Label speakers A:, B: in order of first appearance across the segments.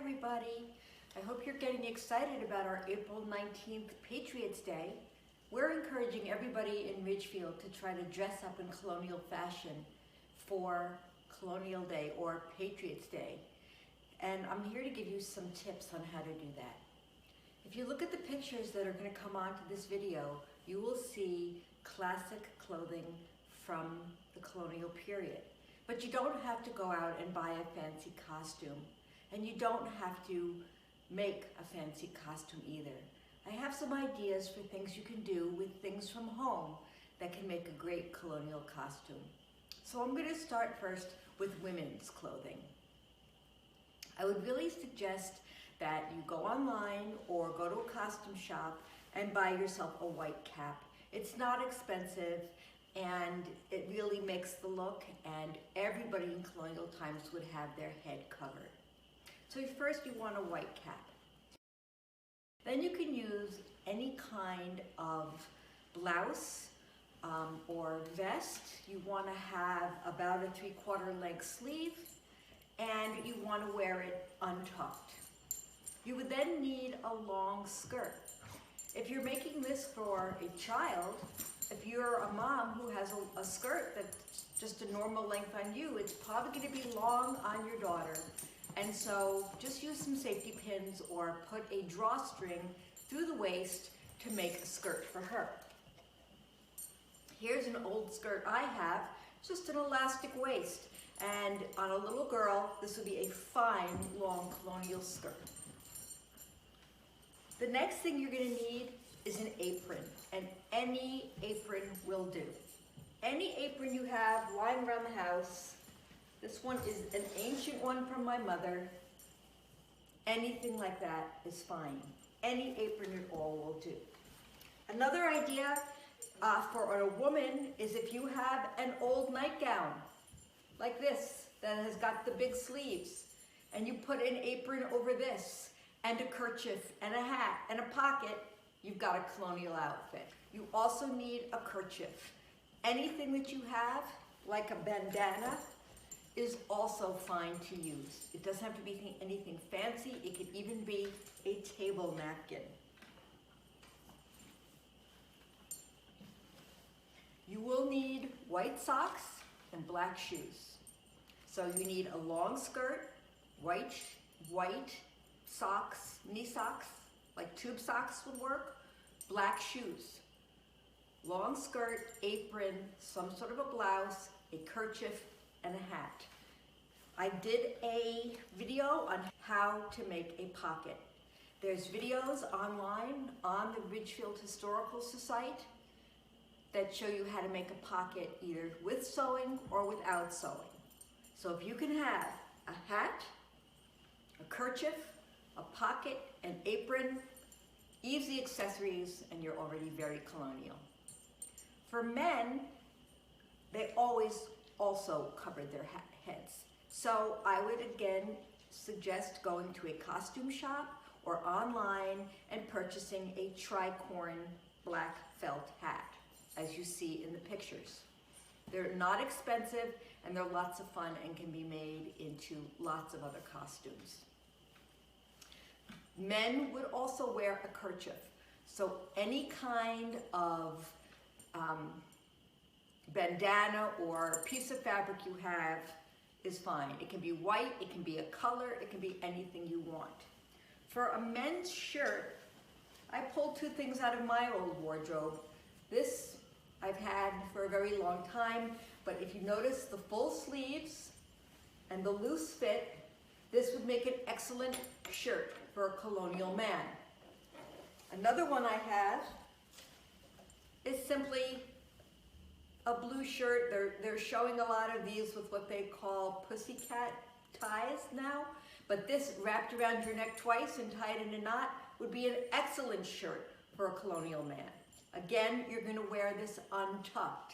A: everybody. I hope you're getting excited about our April 19th Patriots Day. We're encouraging everybody in Ridgefield to try to dress up in colonial fashion for Colonial Day or Patriots Day. And I'm here to give you some tips on how to do that. If you look at the pictures that are going to come onto this video, you will see classic clothing from the colonial period. But you don't have to go out and buy a fancy costume, and you don't have to make a fancy costume either. I have some ideas for things you can do with things from home that can make a great colonial costume. So I'm going to start first with women's clothing. I would really suggest that you go online or go to a costume shop and buy yourself a white cap. It's not expensive and it really makes the look, and everybody in colonial times would have their head covered. So first you want a white cap. Then you can use any kind of blouse or vest. You want to have about a 3/4 length sleeve, and you want to wear it untucked. You would then need a long skirt. If you're making this for a child, if you're a mom who has a skirt that's just a normal length on you, it's probably going to be long on your daughter. And so just use some safety pins or put a drawstring through the waist to make a skirt for her. Here's an old skirt I have, just an elastic waist. And on a little girl, this would be a fine long colonial skirt. The next thing you're going to need is an apron, and any apron will do. Any apron you have lying around the house. This one is an ancient one from my mother. Anything like that is fine. Any apron at all will do. Another idea for a woman is if you have an old nightgown like this that has got the big sleeves, and you put an apron over this and a kerchief and a hat and a pocket, you've got a colonial outfit. You also need a kerchief. Anything that you have, like a bandana, is also fine to use. It doesn't have to be anything fancy. It could even be a table napkin. You will need white socks and black shoes. So you need a long skirt, white socks, knee socks, like tube socks would work, black shoes, long skirt, apron, some sort of a blouse, a kerchief, and a hat. I did a video on how to make a pocket. There's videos online on the Ridgefield Historical Society that show you how to make a pocket either with sewing or without sewing. So if you can have a hat, a kerchief, a pocket, an apron, easy accessories, and you're already very colonial. For men, they always also covered their heads. So I would again suggest going to a costume shop or online and purchasing a tricorn black felt hat, as you see in the pictures. They're not expensive, and they're lots of fun and can be made into lots of other costumes. Men would also wear a kerchief. So any kind of bandana or piece of fabric you have is fine. It can be white, it can be a color, it can be anything you want. For a men's shirt, I pulled two things out of my old wardrobe. This I've had for a very long time, but if you notice the full sleeves and the loose fit, this would make an excellent shirt for a colonial man. Another one I have is simply a blue shirt. They're showing a lot of these with what they call pussycat ties now, but this wrapped around your neck twice and tied in a knot would be an excellent shirt for a colonial man. Again, you're going to wear this untucked.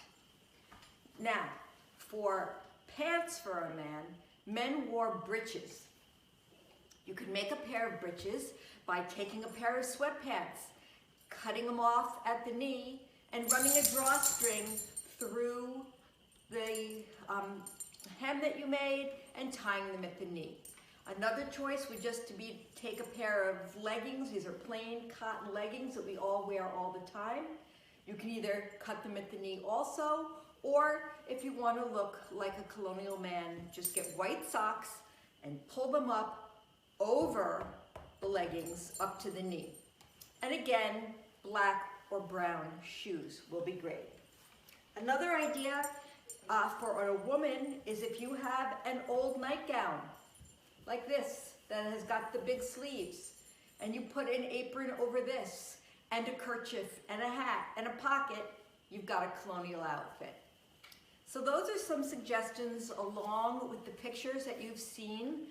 A: Now, for pants for a man, men wore breeches. You can make a pair of breeches by taking a pair of sweatpants, cutting them off at the knee, and running a drawstring through the hem that you made and tying them at the knee. Another choice would just to be take a pair of leggings. These are plain cotton leggings that we all wear all the time. You can either cut them at the knee also, or if you want to look like a colonial man, just get white socks and pull them up over the leggings up to the knee. And again, black or brown shoes will be great. Another idea for a woman is if you have an old nightgown like this that has got the big sleeves, and you put an apron over this and a kerchief and a hat and a pocket, you've got a colonial outfit. So those are some suggestions along with the pictures that you've seen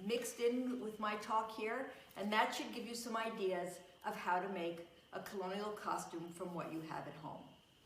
A: mixed in with my talk here, and that should give you some ideas of how to make a colonial costume from what you have at home.